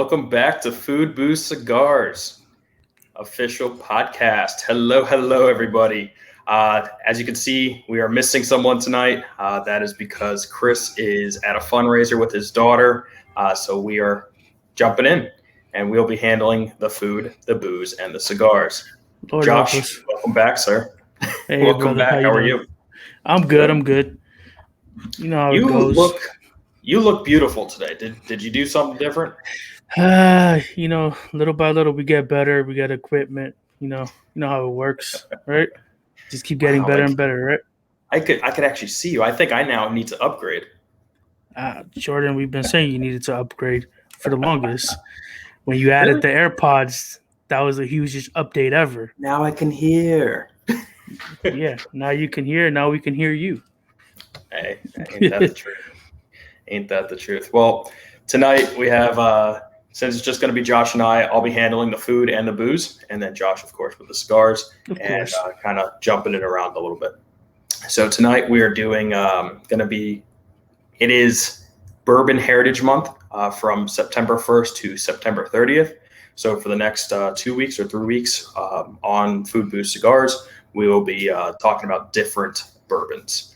Welcome back to Food Booze Cigars, official podcast. Hello, everybody. As you can see, we are missing someone tonight. That is because Chris is at a fundraiser with his daughter. So we are jumping in, and we'll be handling the food, the booze, and the cigars. Lord Josh, welcome back, sir. Hey, Welcome brother, back. How are you? I'm good. You know how it goes. You look beautiful today. Did you do something different? Little by little we get better. We get equipment. You know how it works, right? Just keep getting better and better, right? I could actually see you. I think I now need to upgrade. Jordan, we've been saying you needed to upgrade for the longest. When you added the AirPods, that was the hugest update ever. Now I can hear. Yeah, now you can hear. Now we can hear you. Hey, ain't that the truth? Ain't that the truth? Well, tonight we have, since it's just going to be Josh and I'll be handling the food and the bouze, and then Josh, of course, with the cigars, and kind of jumping it around a little bit. So tonight we are doing, it is Bourbon Heritage Month from September 1st to September 30th. So for the next 2 weeks or 3 weeks on Food Booze Cigars, we will be talking about different bourbons.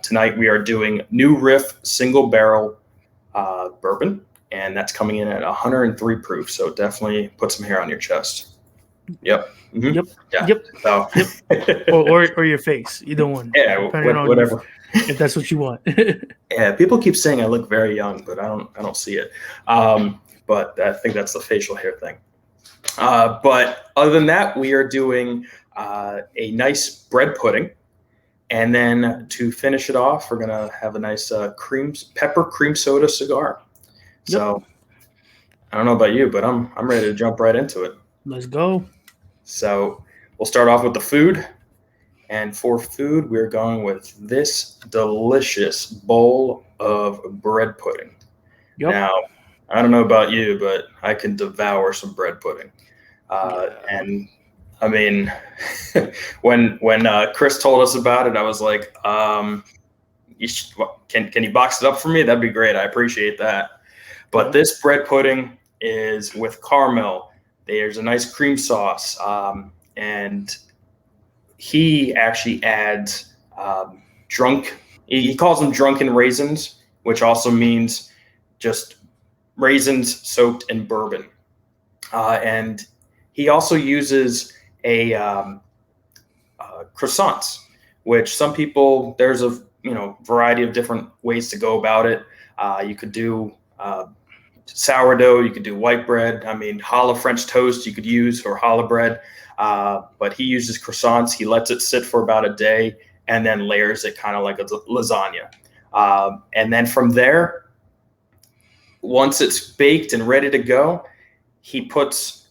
Tonight we are doing New Riff single barrel bourbon, and that's coming in at 103 proof. So definitely put some hair on your chest. Yep. Mm-hmm. Yep. So. Yep. or your face, either one. Yeah, whatever. If that's what you want. Yeah, people keep saying I look very young, but I don't see it. But I think that's the facial hair thing. But other than that, we are doing a nice bread pudding. And then to finish it off, we're going to have a nice pepper cream soda cigar. Yep. So I don't know about you, but I'm ready to jump right into it. Let's go. So we'll start off with the food. And for food, we're going with this delicious bowl of bread pudding. Yep. Now, I don't know about you, but I can devour some bread pudding. And I mean, when Chris told us about it, I was like, can you box it up for me? That'd be great. I appreciate that. But this bread pudding is with caramel. There's a nice cream sauce. And he actually adds he calls them drunken raisins, which also means just raisins soaked in bourbon. And he also uses croissants, which some people, there's a variety of different ways to go about it. You could do sourdough, you could do white bread. I mean, challah French toast you could use, or challah bread. But he uses croissants. He lets it sit for about a day and then layers it kind of like a lasagna. And then from there, once it's baked and ready to go, he puts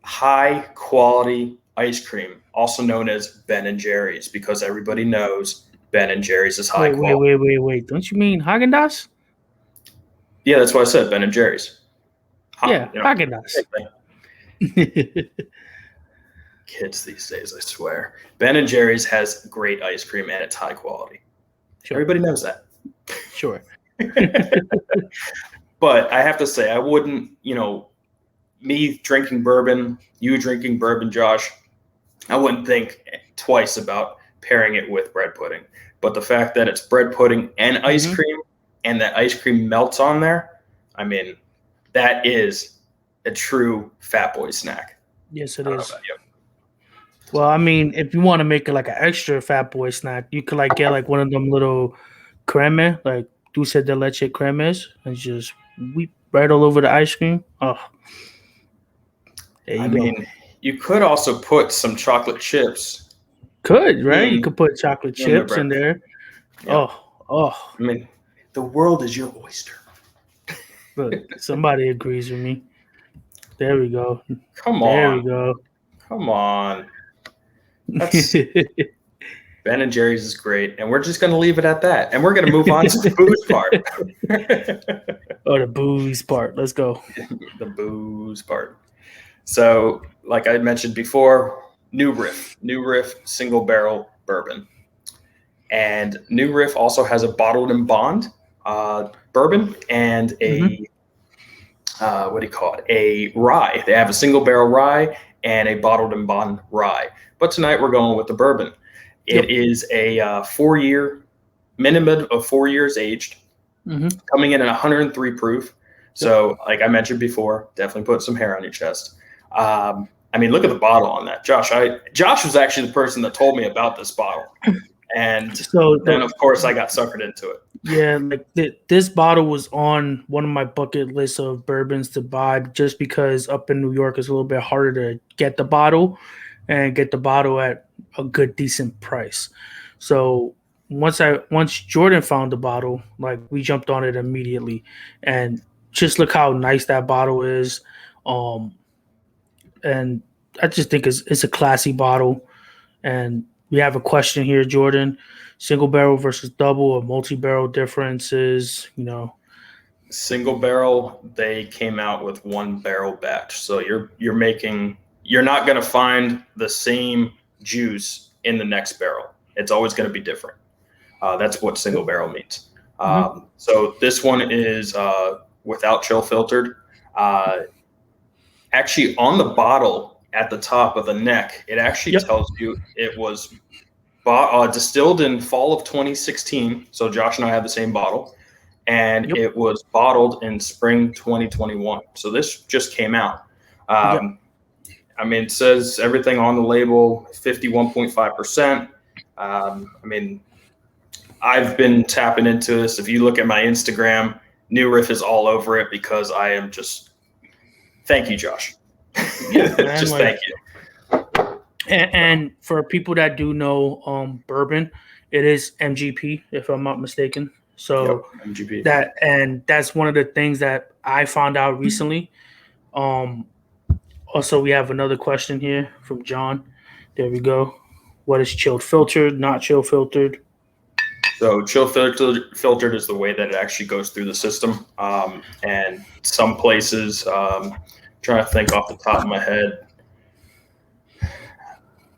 high quality ice cream, also known as Ben & Jerry's, because everybody knows Ben & Jerry's is high quality. Wait. Don't you mean Haagen-Dazs? Yeah, that's what I said, Ben & Jerry's. Haagen-Dazs. Kids these days, I swear. Ben & Jerry's has great ice cream and it's high quality. Sure. Everybody knows that. Sure. But I have to say, I wouldn't, me drinking bourbon, you drinking bourbon, Josh, I wouldn't think twice about pairing it with bread pudding. But the fact that it's bread pudding and ice cream, and that ice cream melts on there, I mean, that is a true fat boy snack. Yes, it is. Well, I mean, if you want to make it like an extra fat boy snack, you could get one of them little creme, like dulce de leche cremes, and just weep right all over the ice cream. Oh. I mean, you could also put some chocolate chips. Could, right? You could put chocolate chips in there. Yeah. Oh. I mean, the world is your oyster. Look, somebody agrees with me. There we go. There we go. Come on. That's Ben & Jerry's is great, and we're just going to leave it at that. And we're going to move on to the booze part. The booze part. Let's go. The booze part. So, like I mentioned before, New Riff single barrel bourbon. And New Riff also has a bottled in bond bourbon and a what do you call it? A rye. They have a single barrel rye and a bottled and bond rye. But tonight we're going with the bourbon. It is a 4-year minimum of 4 years aged, coming in at 103 proof. So, like I mentioned before, definitely put some hair on your chest. I mean, look at the bottle on that, Josh. Josh was actually the person that told me about this bottle, and so then of course I got suckered into it. Yeah, like this bottle was on one of my bucket lists of bourbons to buy, just because up in New York it's a little bit harder to get the bottle and get the bottle at a good, decent price. So once Jordan found the bottle, like, we jumped on it immediately, and just look how nice that bottle is. And I just think it's a classy bottle. And we have a question here, Jordan: single barrel versus double or multi-barrel differences? Single barrel, they came out with 1 barrel batch, so you're not going to find the same juice in the next barrel. It's always going to be different. That's what single barrel means. So this one is without chill filtered. Actually, on the bottle at the top of the neck, it actually tells you it was distilled in fall of 2016. So Josh and I have the same bottle, and it was bottled in spring 2021. So this just came out. I mean, it says everything on the label, 51.5%. I mean, I've been tapping into this. If you look at my Instagram, New Riff is all over it because I am just, thank you, Josh. Yeah, man, just thank you. And for people that do know bourbon, it is MGP, if I'm not mistaken. So MGP. That's one of the things that I found out recently. Also, we have another question here from John. There we go. What is chilled filtered, not chill filtered? So chill filtered is the way that it actually goes through the system. And some places, trying to think off the top of my head,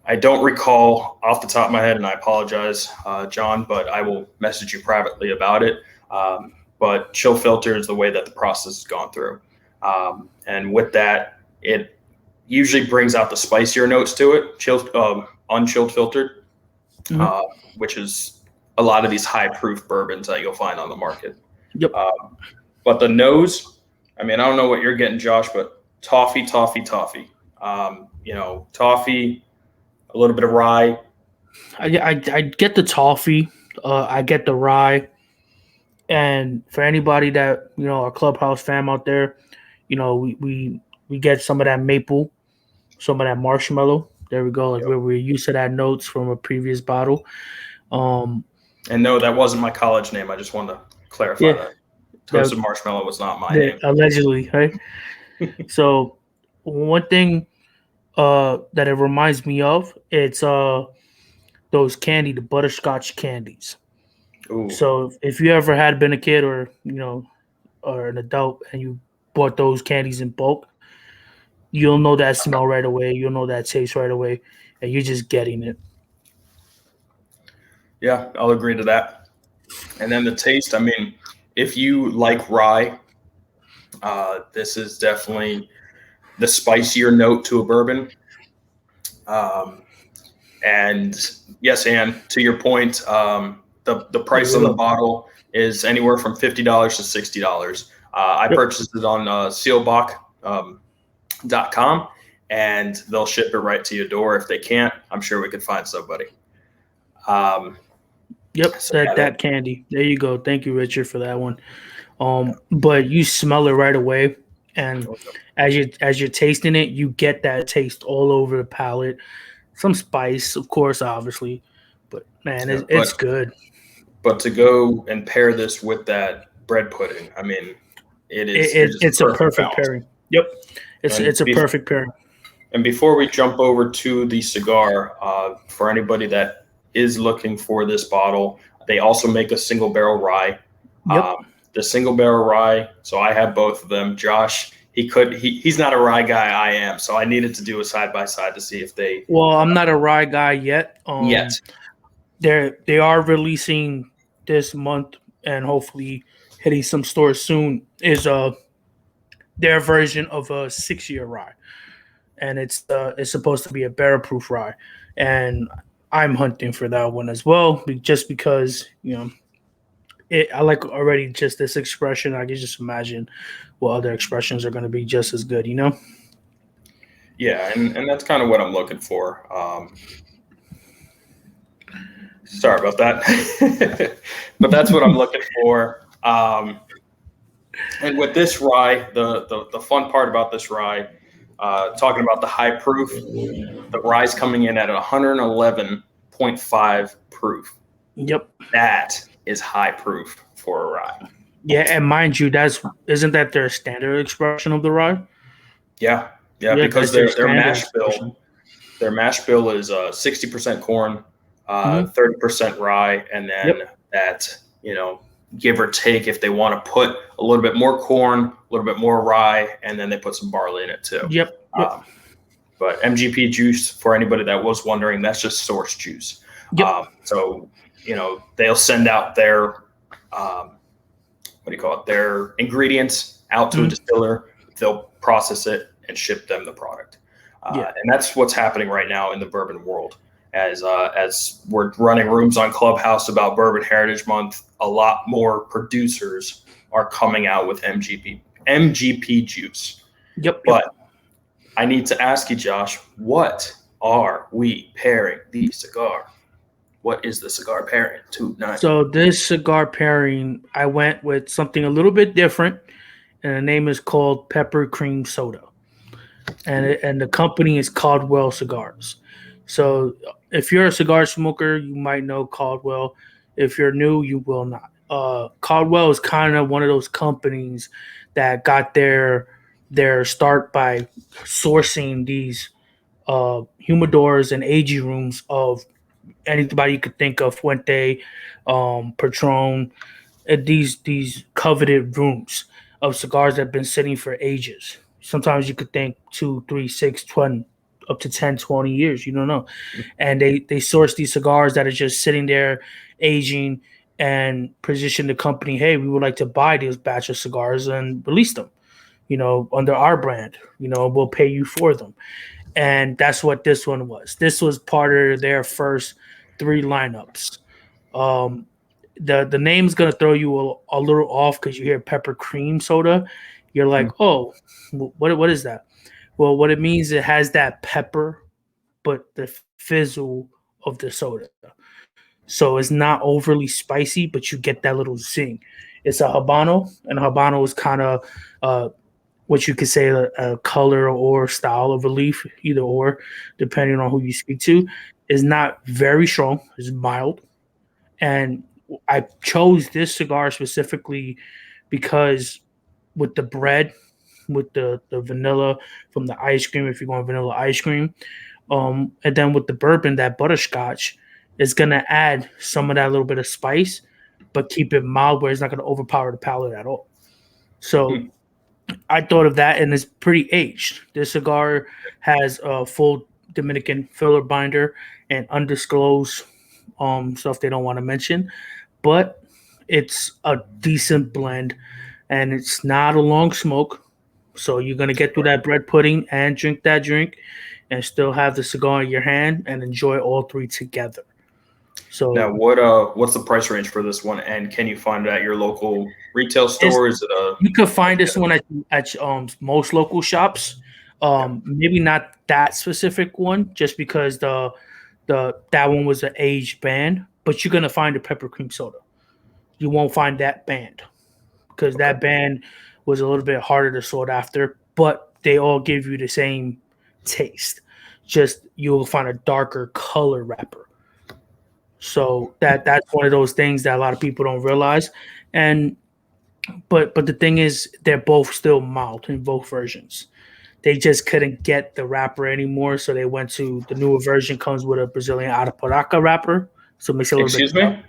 I don't recall off the top of my head, and I apologize, John, but I will message you privately about it. But chill filter is the way that the process has gone through. And with that, it usually brings out the spicier notes to it, unchilled filtered, which is a lot of these high proof bourbons that you'll find on the market. But the nose, I mean, I don't know what you're getting, Josh, but toffee. Toffee, a little bit of rye. I get the toffee. I get the rye. And for anybody that, our Clubhouse fam out there, we get some of that maple, some of that marshmallow. There we go. Like where we're used to that notes from a previous bottle. And no, that wasn't my college name. I just wanted to clarify that. Toasted marshmallow was not my name. Allegedly, right? So one thing that it reminds me of, it's those the butterscotch candies. Ooh. So if you ever had been a kid or an adult and you bought those candies in bulk, you'll know that smell right away. You'll know that taste right away, and you're just getting it. Yeah, I'll agree to that. And then the taste, I mean, if you like rye, this is definitely the spicier note to a bourbon. And yes, Ann, to your point, the price on the bottle is anywhere from $50 to $60. I purchased it on sealbach.com, and they'll ship it right to your door. If they can't, I'm sure we could find somebody. That candy. There you go. Thank you, Richard, for that one. But you smell it right away, and as you're tasting it, you get that taste all over the palate. Some spice, of course, obviously, but man, it's good. But to go and pair this with that bread pudding, I mean, it's a perfect pairing. Yep, it's a perfect pairing. And before we jump over to the cigar, for anybody that is looking for this bottle, they also make a single barrel rye. The single barrel rye, so I have both of them. Josh, he's not a rye guy. I am, so I needed to do a side by side to see if they. Well, I'm not a rye guy yet. They are releasing this month and hopefully hitting some stores soon. Is their version of a 6-year rye, and it's supposed to be a barrel proof rye, and I'm hunting for that one as well, just because I like already just this expression. I can just imagine what other expressions are going to be just as good, Yeah, and that's kind of what I'm looking for. Sorry about that, but that's what I'm looking for. And with this rye, the fun part about this rye, talking about the high proof, the rye's coming in at 111.5 proof. Yep. That is high proof for a rye. Yeah, and mind you, isn't that their standard expression of the rye? Yeah, because their mash bill is 60% corn, 30% rye, and then that give or take, if they want to put a little bit more corn, a little bit more rye, and then they put some barley in it too. Yep. But MGP juice, for anybody that was wondering, that's just source juice. Yep. So they'll send out their their ingredients out to a distiller. They'll process it and ship them the product. And that's what's happening right now in the bourbon world. As we're running rooms on Clubhouse about Bourbon Heritage Month, a lot more producers are coming out with MGP juice. Yep. But I need to ask you, Josh, what are we pairing the cigar? What is the cigar pairing tonight? So this cigar pairing, I went with something a little bit different, and the name is called Pepper Cream Soda, and the company is Caldwell Cigars. So if you're a cigar smoker, you might know Caldwell. If you're new, you will not. Caldwell is kind of one of those companies that got their start by sourcing these humidors and aging rooms of anybody you could think of, Fuente, Patron, these coveted rooms of cigars that have been sitting for ages. Sometimes you could think 2, 3, 6, 20, up to 10, 20 years. You don't know. And they source these cigars that are just sitting there aging and position the company, hey, we would like to buy this batch of cigars and release them, under our brand. We'll pay you for them. And that's what this one was. This was part of their first 3 lineups. The name's gonna throw you a little off because you hear pepper cream soda. You're like, oh, what is that? Well, what it means, it has that pepper, but the fizzle of the soda. So it's not overly spicy, but you get that little zing. It's a Habano, and Habano is kind of what you could say a color or style of a leaf, either or, depending on who you speak to, is not very strong. It's mild. And I chose this cigar specifically because with the bread, with the vanilla from the ice cream, if you're going vanilla ice cream, and then with the bourbon, that butterscotch is going to add some of that little bit of spice, but keep it mild where it's not going to overpower the palate at all. So I thought of that, and it's pretty aged. This cigar has a full Dominican filler binder and undisclosed stuff they don't want to mention, but it's a decent blend, and it's not a long smoke. So you're going to get through that bread pudding and drink that drink and still have the cigar in your hand and enjoy all 3 together. So now, what's the price range for this one, and can you find it at your local retail store? Is it you can find this one at most local shops. Maybe not that specific one, just because that one was an aged band. But you're gonna find a pepper cream soda. You won't find that band because that band was a little bit harder to sort after. But they all give you the same taste. Just you'll find a darker color wrapper. So that's one of those things that a lot of people don't realize. But the thing is, they're both still mild in both versions. They just couldn't get the wrapper anymore, so they went to the newer version. Comes with a Brazilian Arapiraca wrapper, so it makes it a little bit. Excuse me.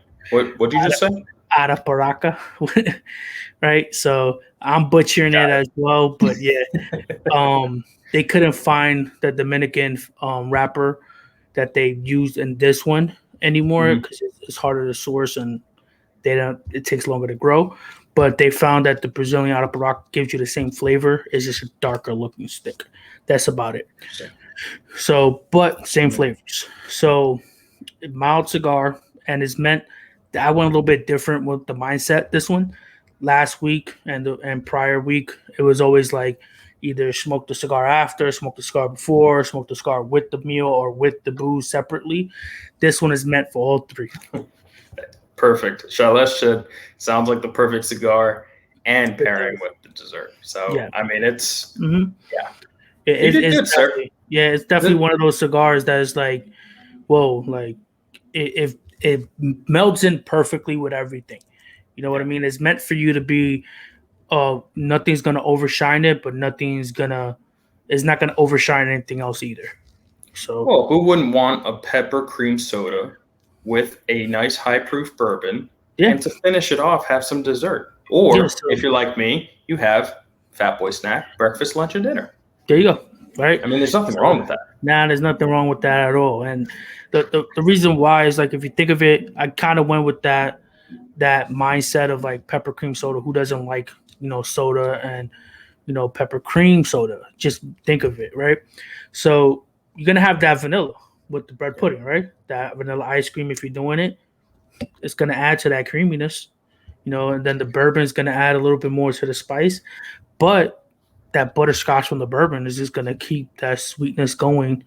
What did you just say? Arapiraca, right? So I'm butchering it as well, but yeah, they couldn't find the Dominican wrapper that they used in this one anymore because it's harder to source and it takes longer to grow. but they found that the Brazilian Arapahoe gives you the same flavor. It's just a darker looking stick. That's about it. So, but same flavors. So, mild cigar, and it's meant. I went a little bit different with the mindset. This one, last week and prior week, it was always like either smoke the cigar after, smoke the cigar before, smoke the cigar with the meal or with the booze separately. This one is meant for all three. Perfect. Chalets sounds like the perfect cigar and pairing with the dessert. So, yeah. I mean, it's, yeah. It's definitely one of those cigars that is like, whoa, like it melds in perfectly with everything. You know what I mean? It's meant for you to be, nothing's going to overshine it, but it's not going to overshine anything else either. So, well, who wouldn't want a pepper cream soda with a nice high proof bourbon, and to finish it off, have some dessert? Or if you're like me, you have Fat Boy snack, breakfast, lunch, and dinner. There you go. Right. I mean, there's nothing wrong with that. Nah, there's nothing wrong with that at all. And the reason why is like, if you think of it, I kind of went with that mindset of like pepper cream soda. Who doesn't like, soda and, pepper cream soda? Just think of it. Right. So you're going to have that vanilla with the bread pudding, right? That vanilla ice cream, if you're doing it, it's going to add to that creaminess, and then the bourbon is going to add a little bit more to the spice. But that butterscotch from the bourbon is just going to keep that sweetness going,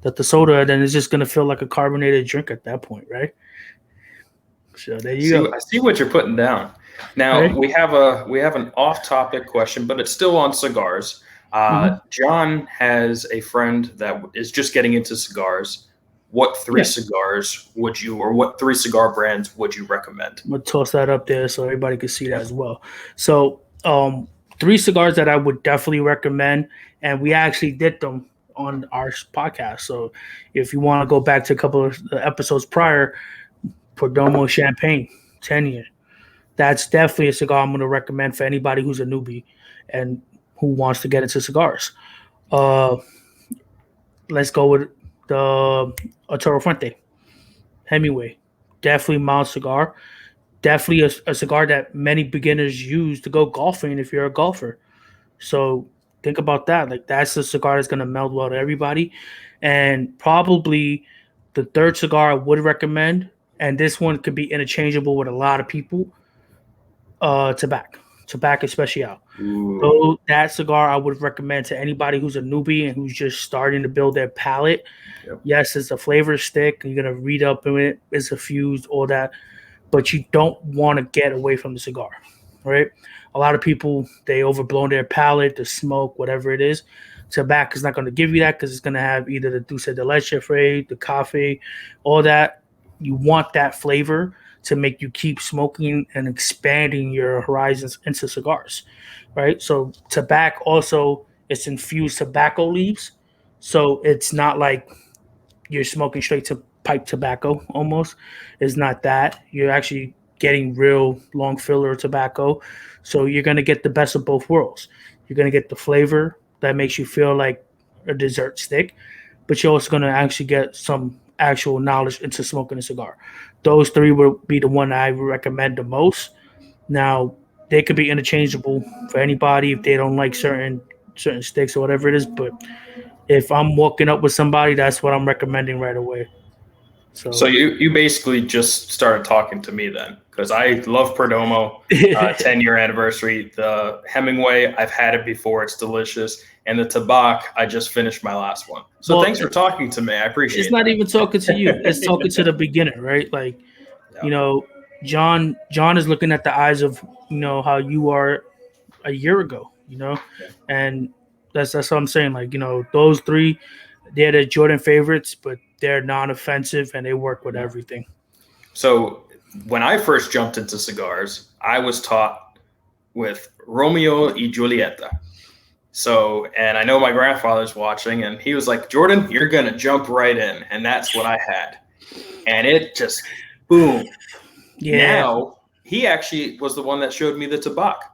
that the soda then is just going to feel like a carbonated drink at that point, right? So there you go. I see what you're putting down. Now, right? we have an off-topic question, but it's still on cigars. John has a friend that is just getting into cigars. What three cigars would you, or what three cigar brands would you recommend? I'm going to toss that up there so everybody can see that as well. So, three cigars that I would definitely recommend, and we actually did them on our podcast. So if you want to go back to a couple of episodes prior, Perdomo Champagne, 10-year. That's definitely a cigar I'm going to recommend for anybody who's a newbie and who wants to get into cigars. Let's go with the Arturo Fuente, Hemingway. Definitely mild cigar. Definitely a cigar that many beginners use to go golfing if you're a golfer. So think about that. Like, that's a cigar that's going to meld well to everybody. And probably the third cigar I would recommend, and this one could be interchangeable with a lot of people, Tobacco Especial. So that cigar I would recommend to anybody who's a newbie and who's just starting to build their palate. Yep. Yes, it's a flavor stick. You're going to read up on it. It's infused, all that. But you don't want to get away from the cigar, right? A lot of people, they overblown their palate, the smoke, whatever it is. Tobacco is not going to give you that because it's going to have either the dulce de leche, the coffee, all that. You want that flavor to make you keep smoking and expanding your horizons into cigars, right? So tobacco also, it's infused tobacco leaves. So it's not like you're smoking straight to pipe tobacco almost. It's not that. You're actually getting real long filler tobacco. So you're going to get the best of both worlds. You're going to get the flavor that makes you feel like a dessert stick, but you're also going to actually get some actual knowledge into smoking a cigar. Those three would be the one I would recommend the most. Now, they could be interchangeable for anybody if they don't like certain sticks or whatever it is, but if I'm walking up with somebody, that's what I'm recommending right away. So you basically just started talking to me then, because I love Perdomo, 10-year anniversary. The Hemingway, I've had it before. It's delicious. And the Tobacco, I just finished my last one. So thanks for talking to me. I appreciate it. It's not even talking to you. It's talking to the beginner, right? Like, John is looking at the eyes of, how you are a year ago, and that's what I'm saying. Like, those three, they're the Jordan favorites, but they're non-offensive and they work with everything. So when I first jumped into cigars, I was taught with Romeo y Julieta. So, and I know my grandfather's watching, and he was like, Jordan, you're going to jump right in. And that's what I had. And it just, boom. Yeah. Now, he actually was the one that showed me the Tobacco,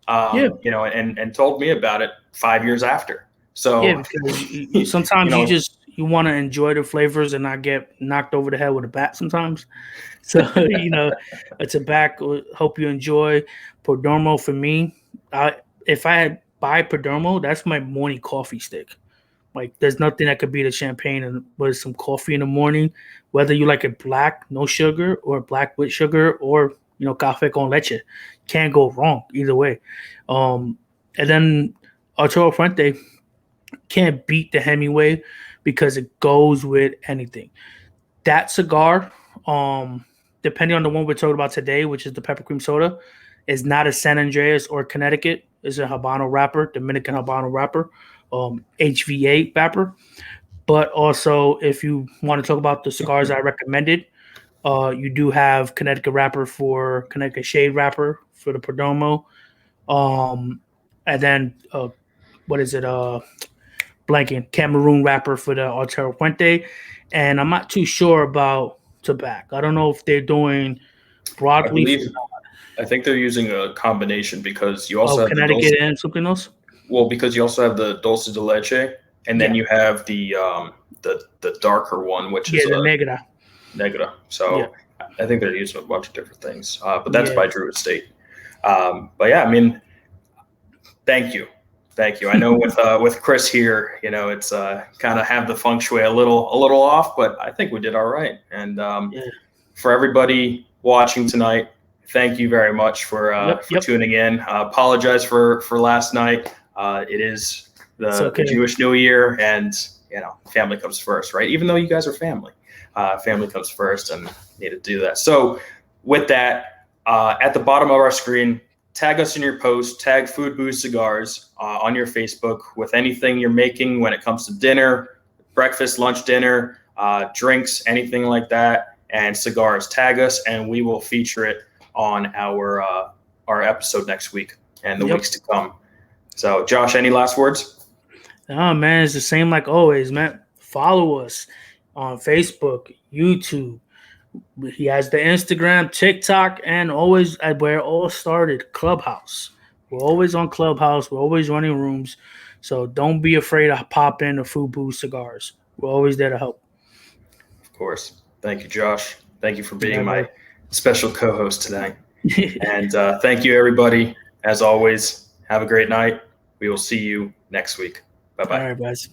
and told me about it 5 years after. So, because sometimes you want to enjoy the flavors and not get knocked over the head with a bat sometimes. So, it's a back. Hope you enjoy Perdomo. For me, if I had buy Perdomo, that's my morning coffee stick. Like, there's nothing that could beat a champagne and with some coffee in the morning, whether you like it black, no sugar, or black with sugar, or café con leche. Can't go wrong either way. And then Arturo Fuente can't beat the Hemingway because it goes with anything. That cigar, depending on the one we're talking about today, which is the pepper cream soda, is not a San Andreas or Connecticut. It's a Habano wrapper, Dominican Habano wrapper, HVA wrapper. But also, if you want to talk about the cigars I recommended, you do have Connecticut wrapper for Connecticut shade wrapper for the Perdomo. And then, what is it? Blanking, Cameroon wrapper for the Arturo Fuente. And I'm not too sure about tobacco. I don't know if they're doing broadleaf. I think they're using a combination because you also have Connecticut and something else. Well, because you also have the dulce de leche, and then you have the darker one, which is the negra. Negra. So I think they're using a bunch of different things, but that's by Drew Estate. But yeah, I mean, thank you. I know with Chris here, it's kind of have the feng shui a little off, but I think we did all right. And for everybody watching tonight, thank you very much for tuning in. Apologize for last night. It is the Jewish New Year, and family comes first, right? Even though you guys are family, family comes first, and need to do that. So with that, at the bottom of our screen, tag us in your post, tag Food Booze Cigars on your Facebook with anything you're making when it comes to dinner, breakfast, lunch, dinner, drinks, anything like that, and cigars. Tag us, and we will feature it on our episode next week and the weeks to come. So, Josh, any last words? Oh, man, it's the same like always, man. Follow us on Facebook, YouTube. He has the Instagram, TikTok, and always where it all started, Clubhouse. We're always on Clubhouse. We're always running rooms. So don't be afraid to pop in the Food Booze Cigars. We're always there to help. Of course. Thank you, Josh. Thank you for being my special co-host tonight. And thank you, everybody. As always, have a great night. We will see you next week. Bye-bye. All right, guys.